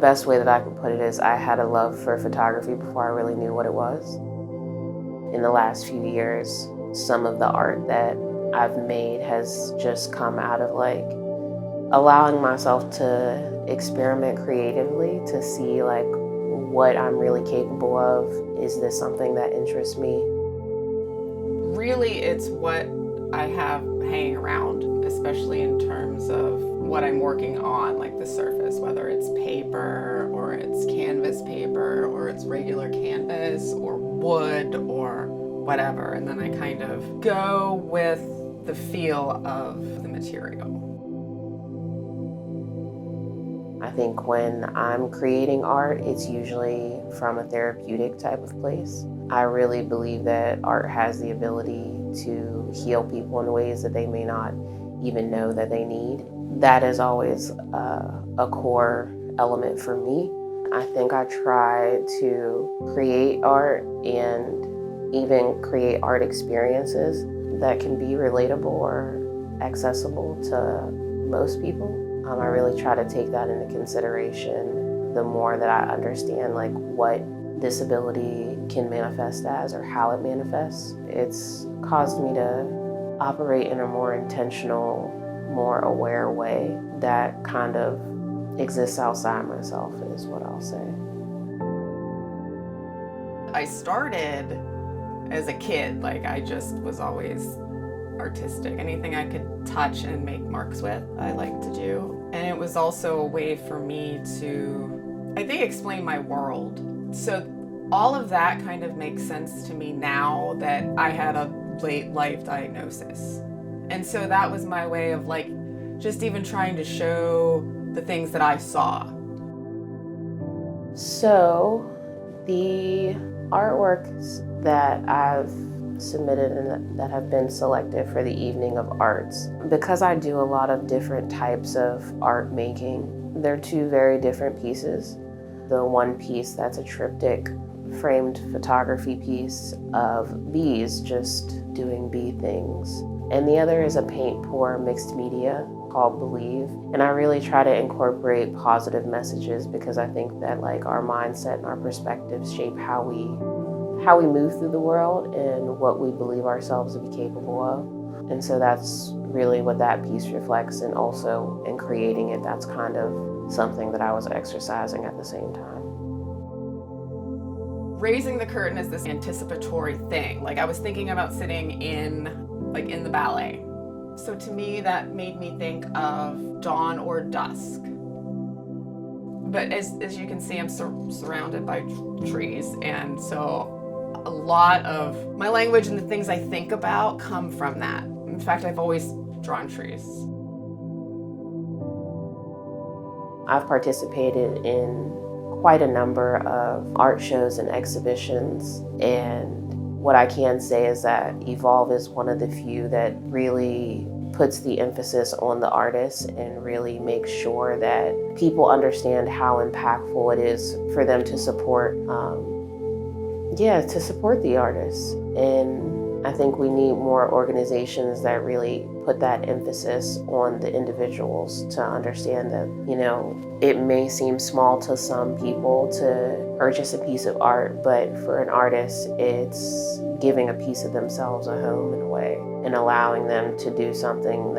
best way that I can put it is I had a love for photography before I really knew what it was. In the last few years, some of the art that I've made has just come out of like allowing myself to experiment creatively to see like what I'm really capable of. Is this something that interests me? Really, it's what I have hanging around, especially in terms of what I'm working on, like the surface, whether it's paper or it's canvas paper or it's regular canvas or wood or whatever. And then I kind of go with the feel of the material. I think when I'm creating art, it's usually from a therapeutic type of place. I really believe that art has the ability to heal people in ways that they may not even know that they need. That is always a core element for me. I think I try to create art and even create art experiences that can be relatable or accessible to most people. I really try to take that into consideration the more that I understand like what disability can manifest as or how it manifests. It's caused me to operate in a more intentional, more aware way that kind of exists outside myself is what I'll say. I started as a kid, like I just was always artistic. Anything I could touch and make marks with, I like to do. And it was also a way for me to, I think, explain my world. So all of that kind of makes sense to me now that I had a late life diagnosis. And so that was my way of like, just even trying to show the things that I saw. So the artworks that I've submitted and that have been selected for the Evening of Arts, because I do a lot of different types of art making, they're two very different pieces. The one piece that's a triptych framed photography piece of bees just doing bee things. And the other is a paint pour mixed media called Believe. And I really try to incorporate positive messages because I think that like our mindset and our perspectives shape how we move through the world and what we believe ourselves to be capable of. And so that's really what that piece reflects. And also in creating it, that's kind of something that I was exercising at the same time. Raising the curtain is this anticipatory thing. Like I was thinking about sitting in the ballet. So to me, that made me think of dawn or dusk. But as you can see, I'm surrounded by trees. And so a lot of my language and the things I think about come from that. In fact, I've always drawn trees. I've participated in quite a number of art shows and exhibitions, and what I can say is that Evolve is one of the few that really puts the emphasis on the artist and really makes sure that people understand how impactful it is for them to support the artists. And I think we need more organizations that really put that emphasis on the individuals to understand that, you know, it may seem small to some people to purchase a piece of art, but for an artist, it's giving a piece of themselves a home in a way and allowing them to do something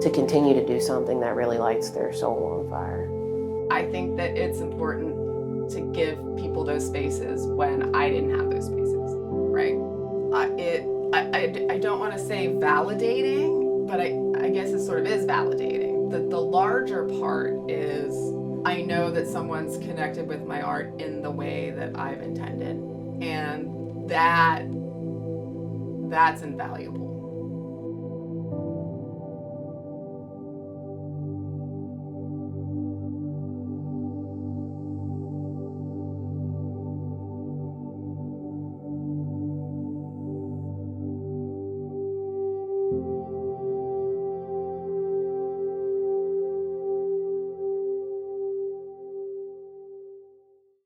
to continue to do something that really lights their soul on fire. I think that it's important to give people those spaces when I didn't have those spaces, right? I don't want to say validating, but I guess it sort of is validating. The larger part is I know that someone's connected with my art in the way that I've intended, and that's invaluable.